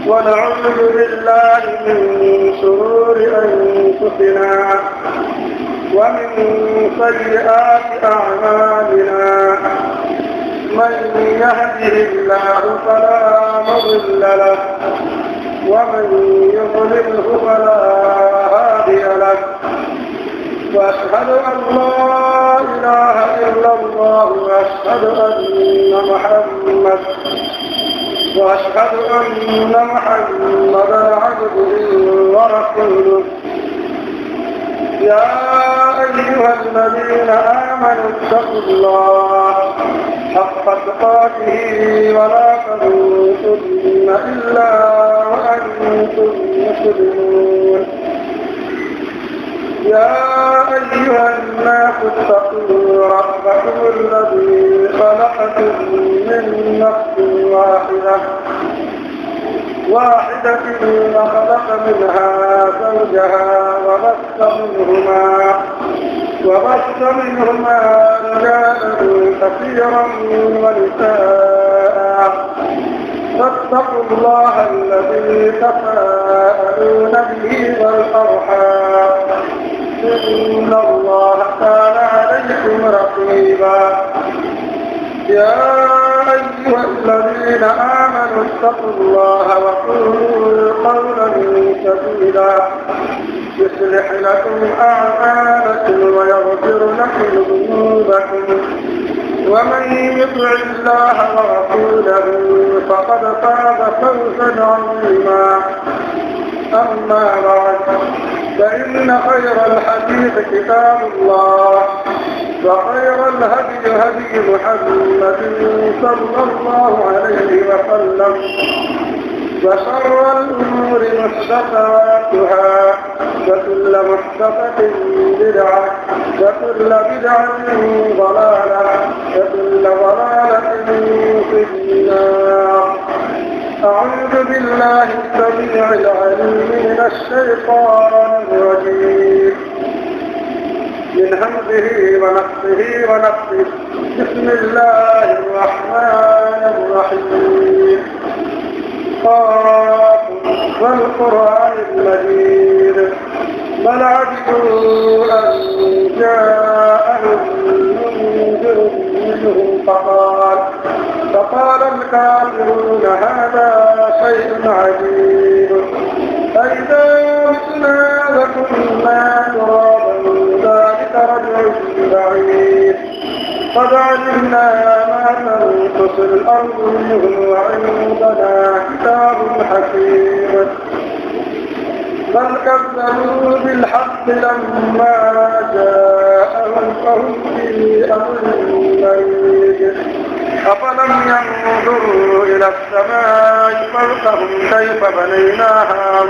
ونعوذ بالله من شرور أنفسنا ومن سيئات أعمالنا من يهده الله فلا مضل له ومن يضلله فلا هادي له وأشهد أن لا إله إلا الله وأشهد أن محمدا عبده ورسوله يا أيها الذين آمنوا اتقوا الله حق تقاته ولا تموتن إلا وأنتم مسلمون يا أيها الناس اتقوا ربكم الذي خلقكم من نفس واحدة وخلق منها زوجها وبث منهما رجالا كثيرا ونساء فاتقوا الله الذي تساءلون به والأرحام إن الله كان عليكم رقيبا يا أيها الذين آمنوا اتقوا الله وقولوا قولا سديدا يصلح لكم أعمالكم ويغفر لكم ذنوبكم ومن يطع الله ورسوله فقد فاز فوزا عظيما أما بعد فإن خير الحديث كتاب الله وخير الهدي هدي محمد صلى الله عليه وسلم وشر الأمور محدثاتها وكل محدثة بدعة وكل بدعة ضلالة وكل ضلالة في النار. أعوذ بالله السميع العليم من الشيطان الرجيم من همزه ونفسه ونفسه. بسم الله الرحمن الرحيم. قاف والقرآن المجيد بل عجبوا أن جاءهم منذر منهم فقال الكافرون هذا شيء عجيب أئذا متنا وكنا ترابا ذلك رجع بعيد قد علمنا ما تنقص الأرض منهم وعندنا كتاب حكيم بل كذبوا بالحق لما جاءهم فهم في أمر مريج أفلم ينظروا إلى السماء فوقهم كيف بنيناها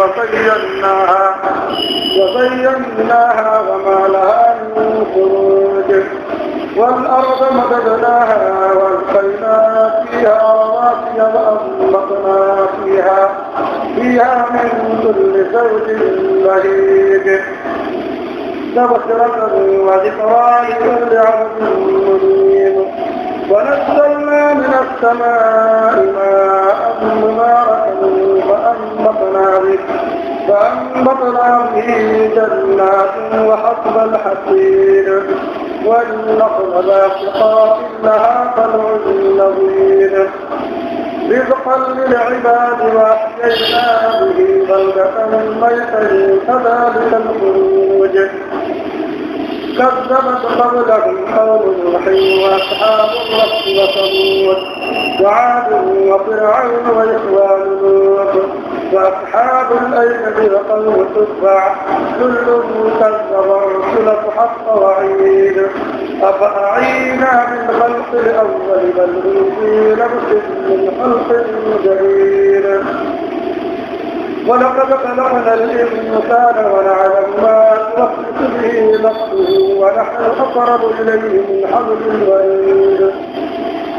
وزيناها وما لها من فروج والأرض مددناها وألقينا فيها رواسي وأنبتنا فيها من كل زوج بهيج تبصرة وذكرى لكل عبد منيب ونزلنا من السماء ماء مباركا فأنبتنا به جنات وحب الحصيد والنخل باسقات لها طلع نضيد رزقا للعباد وأحيينا به بلدة ميتا كذلك الخروج كذبت قبلهم قوم نوح وأصحاب الرس وثمود وعاد وفرعون وإخوان لوط وأصحاب الأيكة وقوم تبع كل كذب الرسل فحق وعيد أفأعينا بالخلق الأول بل هم في لبس من خلق جديد ولقد خلقنا الإنسان ونعلم ما توسوس به نفسه ونحن أقرب إليه من حبل الوريد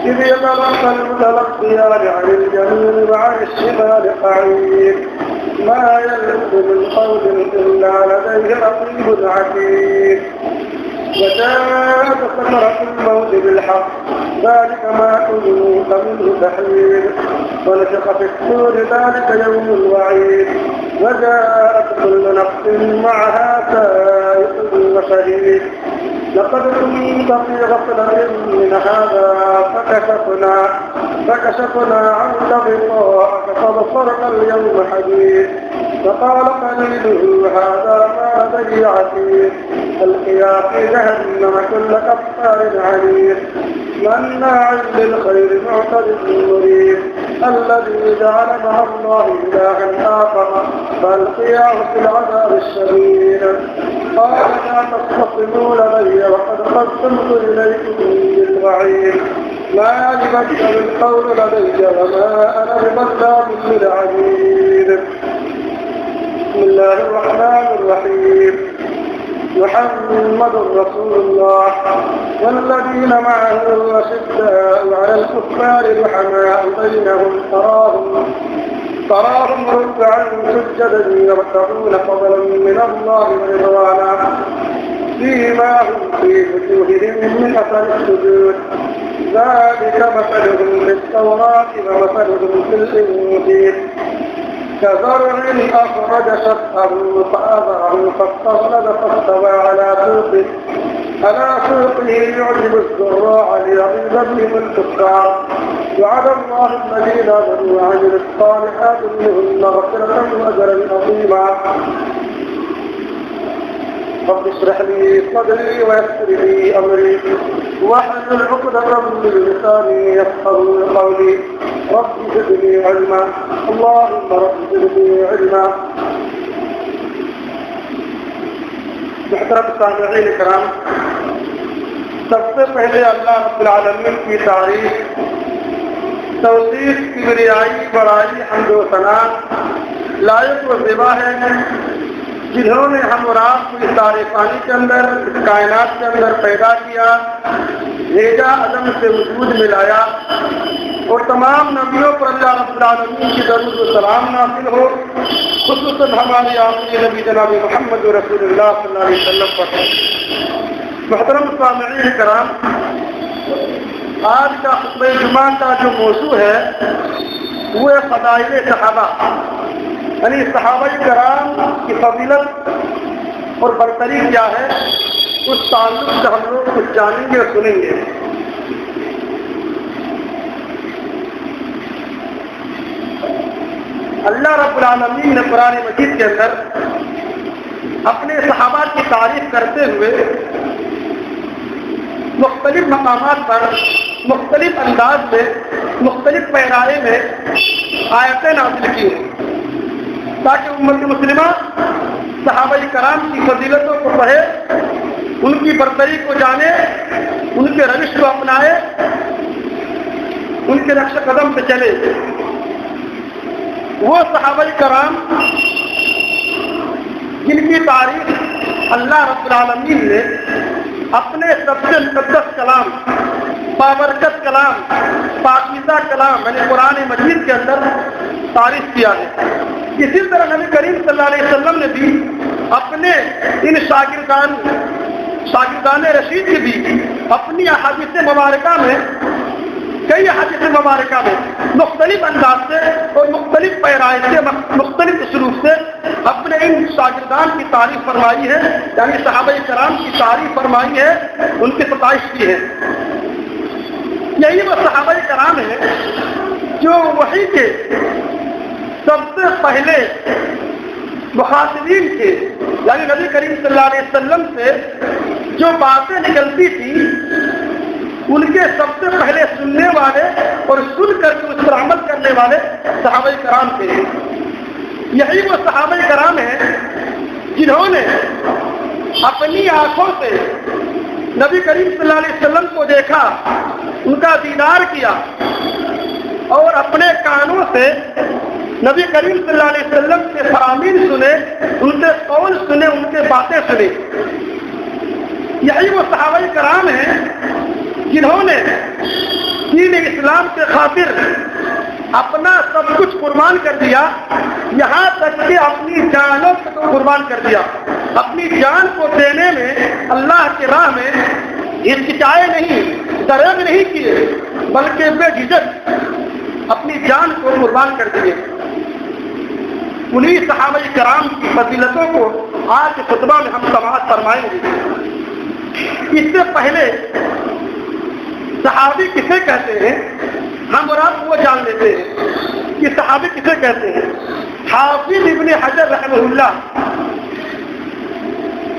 إذ يتلقى المتلقيان عن اليمين وعن الشمال قعيد ما يلفظ من قول إلا لديه رقيب عتيد وجاءت سكرة الموت بالحق ذلك ما كنت منه تحيد ونفخ في الصور ذلك يوم الوعيد وجاءت كل نفس معها سائق وشهيد لقد كنت في غفلة من هذا فكشفنا عنك غطاءك فبصرك اليوم حديد فقال قليله هذا ما لدي عتيد القيا في جهنم كل كفار عنيد مناع للخير معتد مريب الذي جعل مع الله إلها آخر فالقياه في العذاب الشديد قال لا تختصموا لدي وقد قدمت إليكم بالوعيد ما يبدل القول لدي وما أنا بظلام للعبيد بسم الله الرحمن الرحيم محمد رسول الله والذين معه أشداء على الكفار رحماء بينهم تراهم ركعا سجدا يبتغون فضلا من الله ورضوانا سيماهم في وجوههم من أثر السجود ذلك مثلهم في التوراة ومثلهم في الإنجيل كزرع أخرج شطأه فأزرعه فاستغلظ فاستوى على سوقه يعجب الزراع ليغيظ بهم الكفار وعد الله الذين آمنوا وعملوا الصالحات منهم مغفرة وأجرا عظيما رب اشرح لي صدري ويسر لي أمري واحلل عقدة من لساني يفقهوا قولي رب زدني علما اللهم رب زدني علما. محترم سامعین کرام، سب سے پہلے اللہ رب العالمین کی تعریف، توصیف، کبریائی، بڑائی، حمد و ثنا لائق و زیبا ہے جنہوں نے ہم اور آپ کو اس سارے پانی کے اندر، اس کائنات کے اندر پیدا کیا، بھیجا، عدم سے وجود میں لایا، اور تمام نبیوں پر اللہ رب العالمین کی درود و سلام نازل ہو، خصوصاً ہمارے آخری نبی جناب محمد رسول اللہ صلی اللہ علیہ وسلم پر۔ محترم سامعین کرام، آج کا خطبہ جمعہ کا جو موضوع ہے وہ ہے فضائل صحابہ، یعنی صحابہ کرام کی فضیلت اور برتری کیا ہے، اس تعلق سے ہم لوگ کچھ جانیں گے اور سنیں گے۔ اللہ رب العالمین نے قرآن مجید کے اندر اپنے صحابہ کی تعریف کرتے ہوئے مختلف مقامات پر مختلف انداز میں مختلف پیرائے میں آیتیں نازل کی ہیں تاکہ امت مسلمہ صحابہ کرام کی فضیلتوں کو پڑھے، ان کی برتری کو جانے، ان کے روش کو اپنائے، ان کے نقش قدم پہ چلے۔ وہ صحابہ کرام جن کی تعریف اللہ رب العالمین نے اپنے سب سے مقدس کلام، بابرکت کلام، پاکیزہ کلام یعنی قرآن مجید کے اندر تعریف کیا ہے۔ اسی طرح نبی کریم صلی اللہ علیہ وسلم نے بھی اپنے ان شاگردان رشید کی بھی اپنی احادیث مبارکہ میں، کئی احادیث مبارکہ میں مختلف انداز سے اور مختلف پیرائے سے، مختلف اسلوب سے اپنے ان شاگردان کی تعریف فرمائی ہے، یعنی صحابہ کرام کی تعریف فرمائی ہے، ان کی ستائش کی ہے۔ یہی وہ صحابہ کرام ہیں جو وحی کے سب سے پہلے مخاطبین کے، یعنی نبی کریم صلی اللہ علیہ وسلم سے جو باتیں نکلتی تھی ان کے سب سے پہلے سننے والے اور سن کر کے اس پر عمل کرنے والے صحابہ کرام تھے۔ یہی وہ صحابہ کرام ہیں جنہوں نے اپنی آنکھوں سے نبی کریم صلی اللہ علیہ وسلم کو دیکھا، ان کا دیدار کیا، اور اپنے کانوں سے نبی کریم صلی اللہ علیہ وسلم کے فرامین سنے، ان کے قول سنے، ان کے باتیں سنے۔ یہی وہ صحابہ کرام ہیں جنہوں نے دین اسلام کے خاطر اپنا سب کچھ قربان کر دیا، یہاں تک کہ اپنی جانوں کو قربان کر دیا۔ اپنی جان کو دینے میں اللہ کی راہ میں ہچکچائے نہیں، درد نہیں کیے، بلکہ بے جھجک اپنی جان کو قربان کر دیے۔ انہی صحابہ کرام کی فضیلتوں کو آج خطبہ میں ہم سماعت فرمائیں گے۔ اس سے پہلے صحابی کسے کہتے ہیں ہم اور آپ وہ جان لیتے ہیں کہ صحابی کسے کہتے ہیں۔ حافظ ابن حجر رحمہ اللہ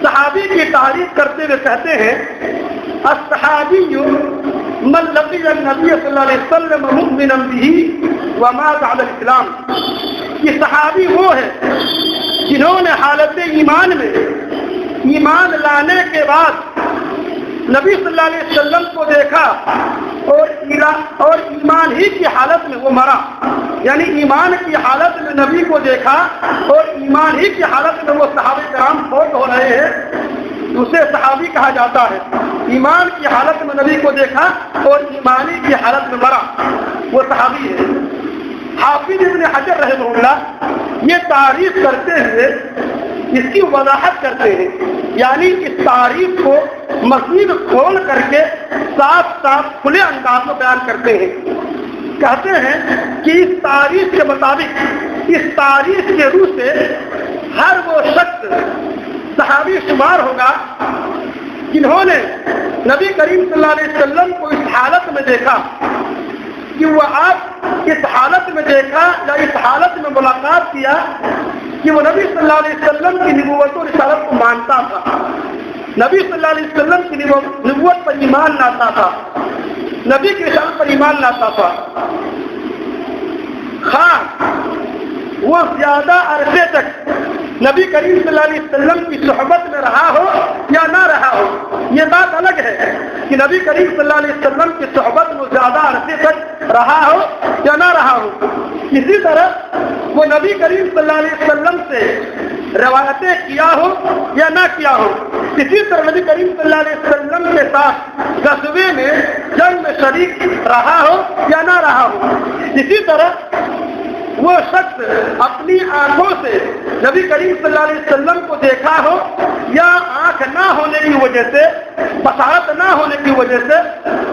صحابی کی تعریف کرتے ہوئے کہتے ہیں الصحابی من لقی النبی صلی اللہ علیہ وسلم مؤمنا به ومات علی الاسلام، یہ صحابی وہ ہے جنہوں نے حالت ایمان میں ایمان لانے کے بعد نبی صلی اللہ علیہ وسلم کو دیکھا اور ایمان ہی کی حالت میں وہ مرا، یعنی ایمان کی حالت میں نبی کو دیکھا اور ایمان ہی کی حالت میں وہ صحابہ کرام فوت ہو رہے ہیں، اسے صحابی کہا جاتا ہے۔ ایمان کی حالت میں نبی کو دیکھا اور ایمانی کی حالت میں مرا، وہ صحابی ہے۔ حافظ ابن حجر رحمہ اللہ یہ تعریف کرتے ہوئے اس کی وضاحت کرتے ہیں، یعنی اس تعریف کو مزید کھول کر کے صاف صاف کھلے انداز میں بیان کرتے ہیں۔ کہتے ہیں کہ اس تعریف کے مطابق، اس تعریف کے روح سے ہر وہ شخص صحابی شمار ہوگا جنہوں نے نبی کریم صلی اللہ علیہ وسلم کو اس حالت میں دیکھا کہ وہ آپ اس حالت میں دیکھا یا اس حالت میں ملاقات کیا کہ وہ نبی صلی اللہ علیہ وسلم کی نبوت و رسالت کو مانتا تھا، نبی صلی اللہ علیہ وسلم کی نبوت پر ایمان لاتا تھا، نبی کی رسالت پر ایمان لاتا تھا، خواہ وہ زیادہ عرصے تک نبی کریم صلی اللہ علیہ وسلم کی صحبت میں رہا ہو یا نہ رہا ہو۔ یہ بات الگ ہے کہ نبی کریم صلی اللہ علیہ وسلم کی صحبت میں زیادہ عرصے تک رہا ہو یا نہ رہا ہو۔ اسی طرح وہ نبی کریم صلی اللہ علیہ وسلم سے روایتیں کیا ہو یا نہ کیا ہو، اسی طرح نبی کریم صلی اللہ علیہ وسلم کے ساتھ غزوے میں جنگ میں شریک رہا ہو یا نہ رہا ہو۔ اسی طرح وہ شخص اپنی آنکھوں سے نبی کریم صلی اللہ علیہ وسلم کو دیکھا ہو یا آنکھ نہ ہونے کی وجہ سے، بصارت نہ ہونے کی وجہ سے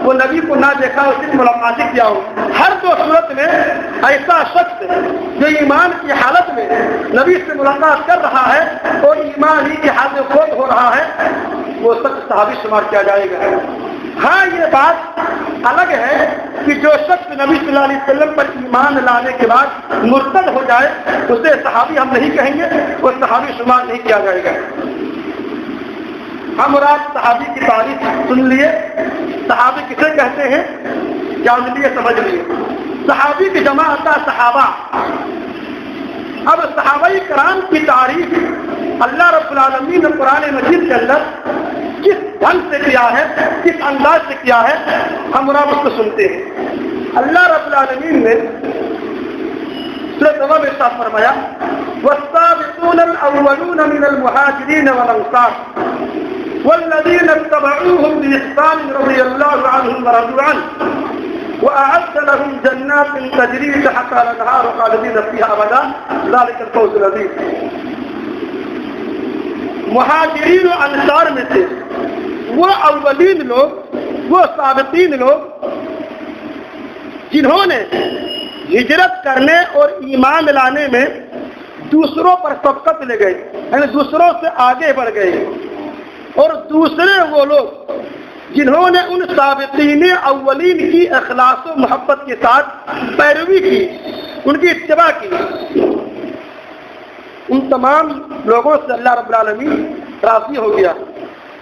وہ نبی کو نہ دیکھا، اس کی ملاقات کیا ہو۔ ہر دو صورت میں ایسا شخص جو ایمان کی حالت میں نبی سے ملاقات کر رہا ہے اور ایمان ہی کی حالت میں فوت ہو رہا ہے، وہ شخص صحابی شمار کیا جائے گا۔ ہاں یہ بات الگ ہے کہ جو شخص نبی صلی اللہ علیہ وسلم پر ایمان لانے کے بعد مرتد ہو جائے اسے صحابی ہم نہیں کہیں گے، وہ صحابی شمار نہیں کیا جائے گا۔ ہم اور آپ صحابی کی تعریف سن لیے، صحابی کسے کہتے ہیں جان لیے، سمجھ لیے۔ صحابی کی جمع آتا صحابہ۔ اب صحابہ کرام کی تعریف اللہ رب العالمین نے قرآن مجید کے اندر کس ڈھنگ سے کیا ہے، کس انداز سے کیا ہے، ہم اور آپ اس کو سنتے ہیں۔ اللہ رب العالمین نے سورۃ توبہ میں ارشاد فرمایا والسابقون الاولون من المهاجرين والانصار والذين اتبعوهم باحسان رضي الله عنهم ورضوا عنه واعد لهم جنات تجري تحتها الانهار خالدين فيها ابدا ذلك الفوز العظيم۔ مہاجرین و انصار میں سے وہ اولین لوگ، وہ سابقین لوگ جنہوں نے ہجرت کرنے اور ایمان لانے میں دوسروں پر سبقت لے گئے، یعنی دوسروں سے آگے بڑھ گئے، اور دوسرے وہ لوگ جنہوں نے ان سابقین اولین کی اخلاص و محبت کے ساتھ پیروی کی، ان کی اتباع کی، ان تمام لوگوں سے اللہ رب العالمین راضی ہو گیا۔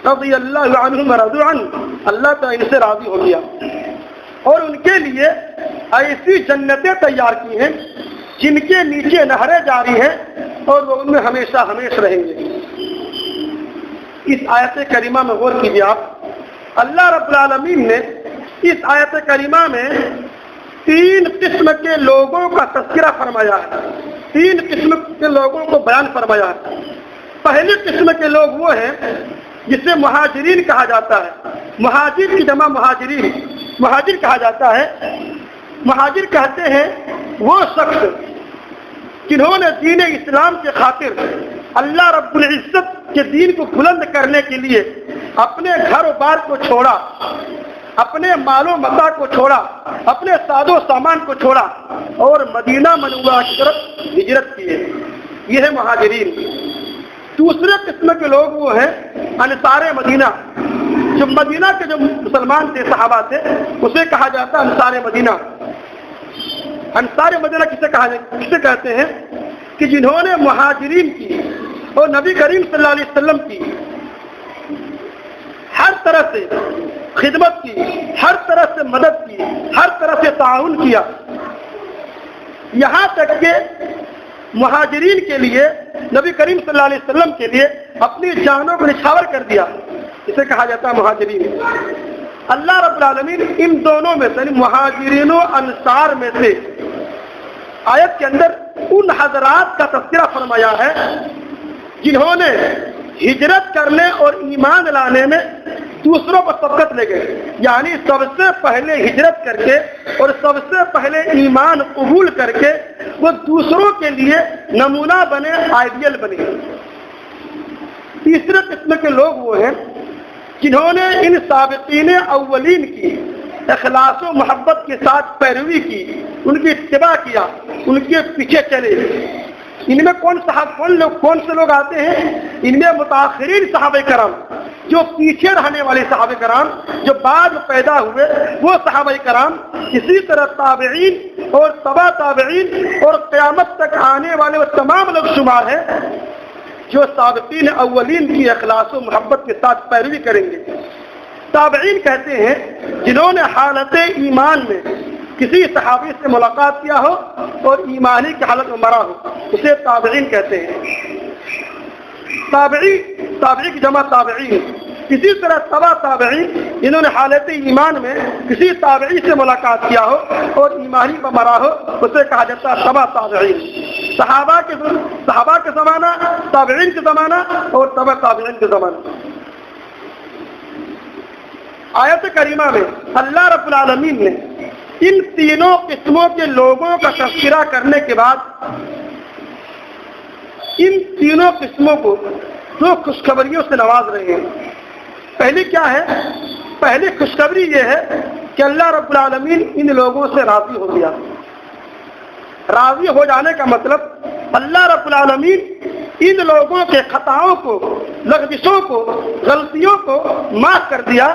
رضی اللہ عنہم ورضوا عنہ، اللہ تعالی ان سے راضی ہو گیا اور ان کے لیے ایسی جنتیں تیار کی ہیں جن کے نیچے نہریں جاری ہیں اور وہ ان میں ہمیشہ ہمیشہ رہیں گے۔ اس آیت کریمہ میں غور کیجیے آپ، اللہ رب العالمین نے اس آیت کریمہ میں 3 قسم کے لوگوں کا تذکرہ فرمایا ہے، 3 قسم کے لوگوں کو بیان فرمایا ہے۔ پہلی قسم کے لوگ وہ ہیں جسے مہاجرین کہا جاتا ہے، مہاجر کی جمع مہاجرین، مہاجر کہا جاتا ہے۔ مہاجر کہتے ہیں وہ شخص جنہوں نے دین اسلام کے خاطر اللہ رب العزت کے دین کو بلند کرنے کے لیے اپنے گھر و بار کو چھوڑا، اپنے مال و متاع کو چھوڑا، اپنے ساز و سامان کو چھوڑا اور مدینہ منورہ کی طرف ہجرت کیے، یہ ہے مہاجرین۔ دوسرے قسم کے لوگ وہ ہیں انصار مدینہ، جو مدینہ کے جو مسلمان تھے، صحابہ تھے، اسے کہا جاتا ہے انصار مدینہ۔ انصار مدینہ کسے کہتے ہیں؟ کہ جنہوں نے مہاجرین کی اور نبی کریم صلی اللہ علیہ وسلم کی ہر طرح سے خدمت کی، ہر طرح سے مدد کی، ہر طرح سے تعاون کیا، یہاں تک کہ مہاجرین کے لیے نبی کریم صلی اللہ علیہ وسلم کے لیے اپنی جانوں کو نچھاور کر دیا، اسے کہا جاتا ہے مہاجرین۔ اللہ رب العالمین ان دونوں میں سے، یعنی مہاجرین و انصار میں سے آیت کے اندر ان حضرات کا تذکرہ فرمایا ہے جنہوں نے ہجرت کرنے اور ایمان لانے میں دوسروں پر سبقت لے گئے، یعنی سب سے پہلے ہجرت کر کے اور سب سے پہلے ایمان قبول کر کے وہ دوسروں کے لیے نمونہ بنے، آئیڈیل بنے۔ تیسرے قسم کے لوگ وہ ہیں جنہوں نے ان سابقین اولین کی اخلاص و محبت کے ساتھ پیروی کی، ان کی اتباع کیا، ان کے پیچھے چلے۔ ان میں کون سے لوگ آتے ہیں؟ ان میں متاخرین صحابہ کرام، جو پیچھے رہنے والے صحابہ کرام، جو بعد میں پیدا ہوئے وہ صحابہ کرام، اسی طرح تابعین اور تبع تابعین اور قیامت تک آنے والے وہ تمام لوگ شمار ہیں جو سابقین اولین کی اخلاص و محبت کے ساتھ پیروی کریں گے۔ تابعین کہتے ہیں جنہوں نے حالت ایمان میں کسی صحابی سے ملاقات کیا ہو اور ایمانی کی حالت میں مرا ہو، اسے تابعین کہتے ہیں۔ تابعی کی جمع تابعین۔ اسی طرح تبع تابعین جنہوں نے حالت ایمان میں کسی تابعی سے ملاقات کیا ہو اور ایمانی پر مرا ہو، اسے کہا جاتا ہے تبع تابعین۔ صحابہ کے زمانہ، تابعین کے زمانہ اور تبع تابعین کے زمانہ۔ آیت کریمہ میں اللہ رب العالمین نے ان تینوں قسموں کے لوگوں کا تذکرہ کرنے کے بعد ان تینوں قسموں کو دو خوشخبریوں سے نواز رہے ہیں۔ پہلی کیا ہے؟ پہلی خوشخبری یہ ہے کہ اللہ رب العالمین ان لوگوں سے راضی ہو گیا۔ راضی ہو جانے کا مطلب اللہ رب العالمین ان لوگوں کے خطاؤں کو، لغزشوں کو، غلطیوں کو معاف کر دیا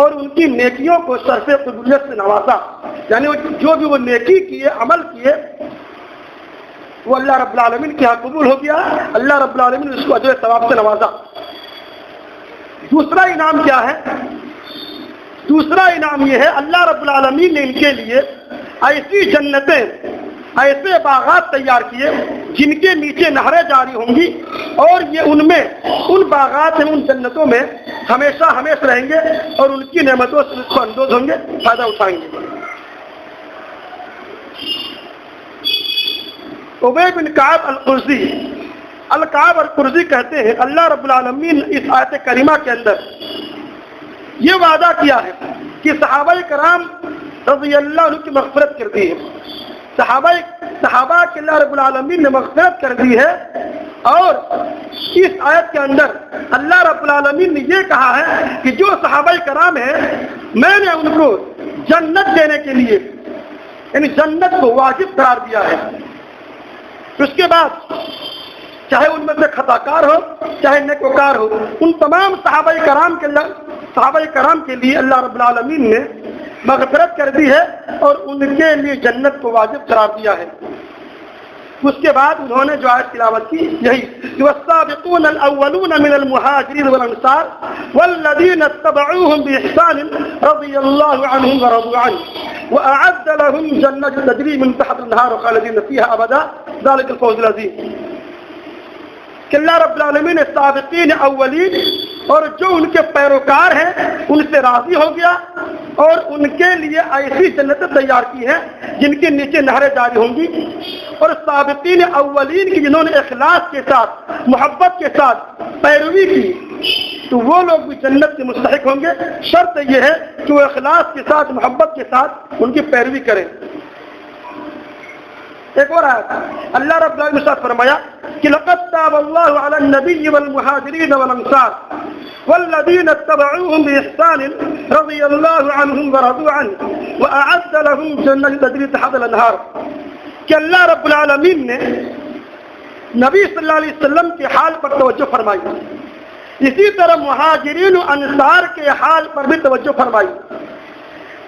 اور ان کی نیکیوں کو شرف قبولیت سے نوازا، یعنی جو بھی وہ نیکی کیے، عمل کیے، وہ اللہ رب العالمین کے یہاں قبول ہو گیا، اللہ رب العالمین اس کو اجر ثواب سے نوازا۔ دوسرا انعام کیا ہے؟ دوسرا انعام یہ ہے اللہ رب العالمین نے ان کے لیے ایسی جنتیں، ایسے باغات تیار کیے جن کے نیچے نہریں جاری ہوں گی، اور یہ ان میں، ان باغات میں، ان جنتوں میں ہمیشہ ہمیشہ رہیں گے اور ان کی نعمتوں سے لطف اندوز ہوں گے، فائدہ اٹھائیں گے۔ ابی بن کعب القرظی کہتے ہیں اللہ رب العالمین اس آیت کریمہ کے اندر یہ وعدہ کیا ہے کہ صحابہ کرام رضی اللہ عنہ کی مغفرت کر دی ہے۔ صحابہ کے اللہ رب العالمین نے مغفرت کر دی ہے، اور اس آیت کے اندر اللہ رب العالمین نے یہ کہا ہے کہ جو صحابہ کرام ہیں میں نے ان کو جنت دینے کے لیے، یعنی جنت کو واجب قرار دیا ہے۔ اس کے بعد چاہے ان میں سے خطا کار ہو، چاہے نیکوکار ہو، ان تمام صحابہ کرام کے لیے اللہ رب العالمین نے مغفرت کر دی ہے اور ان کے لیے جنت کو واجب قرار دیا ہے۔ اس کے بعد انہوں نے جو آیت تلاوت کی یہی کہ والسابقون الاولون من المہاجرین والانصار والذین اتبعوهم باحسان رضی اللہ عنہم ورضوا عنہ واعد لهم جنات تجری من تحت الانہار خالدین فیہا ابدا ذلک الفوز العظیم۔ کہ اللہ رب العالمین نے سابقین اولین اور جو ان کے پیروکار ہیں ان سے راضی ہو گیا اور ان کے لیے ایسی جنتیں تیار کی ہیں جن کے نیچے نہریں جاری ہوں گی، اور سابقین اولین کی جنہوں نے اخلاص کے ساتھ، محبت کے ساتھ پیروی کی تو وہ لوگ بھی جنت کے مستحق ہوں گے۔ شرط یہ ہے کہ وہ اخلاص کے ساتھ، محبت کے ساتھ ان کی پیروی کریں۔ ایک اور آیت اللہ رب العالمین نے فرمایا کہ لقد تاب اللہ علی النبی والمہاجرین والانصار والذین اتبعوهم بإحسان رضی اللہ عنہم ورضوا عنہ وأعد لهم جنات تجری تحت الانہار، کہ اللہ رب العالمین نے نبی صلی اللہ علیہ وسلم کے حال پر توجہ فرمائی، اسی طرح مہاجرین و انصار کے حال پر بھی توجہ فرمائی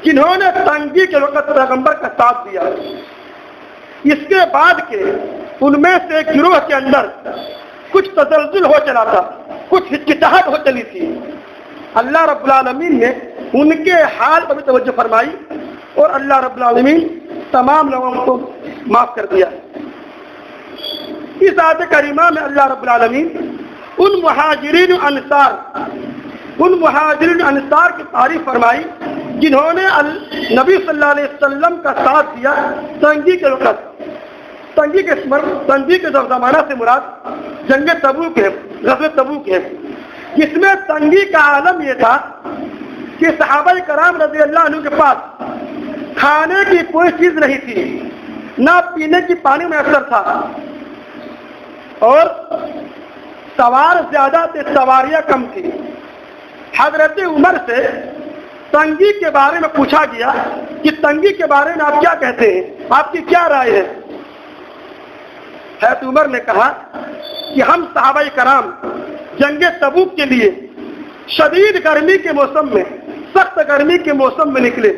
جنہوں نے تنگی کے وقت پیغمبر کا ساتھ دیا۔ اس کے بعد کے ان میں سے ایک گروہ کے اندر کچھ تزلزل ہو چلا تھا، کچھ ہچکچاہٹ ہو چلی تھی، اللہ رب العالمین نے ان کے حال پر بھی توجہ فرمائی اور اللہ رب العالمین تمام لوگوں کو معاف کر دیا۔ اس آیت کریمہ میں اللہ رب العالمین ان مہاجرین انصار کی تعریف فرمائی جنہوں نے نبی صلی اللہ علیہ وسلم کا ساتھ دیا تنگی کے وقت۔ تنگی کے زمانہ سے مراد جنگ تبوک ہے، غزوہ تبوک ہے، جس میں تنگی کا عالم یہ تھا کہ صحابہ کرام رضی اللہ عنہ کے پاس کھانے کی کوئی چیز نہیں تھی، نہ پینے کی پانی میسر تھا، اور سوار زیادہ تھے، سواریاں کم تھی۔ حضرت عمر سے تنگی کے بارے میں پوچھا گیا کہ تنگی کے بارے میں آپ کیا کہتے ہیں، آپ کی کیا رائے ہے؟ حضرت عمر نے کہا کہ ہم صحابہ کرام جنگ تبوک کے لیے شدید گرمی کے موسم میں، سخت گرمی کے موسم میں نکلے،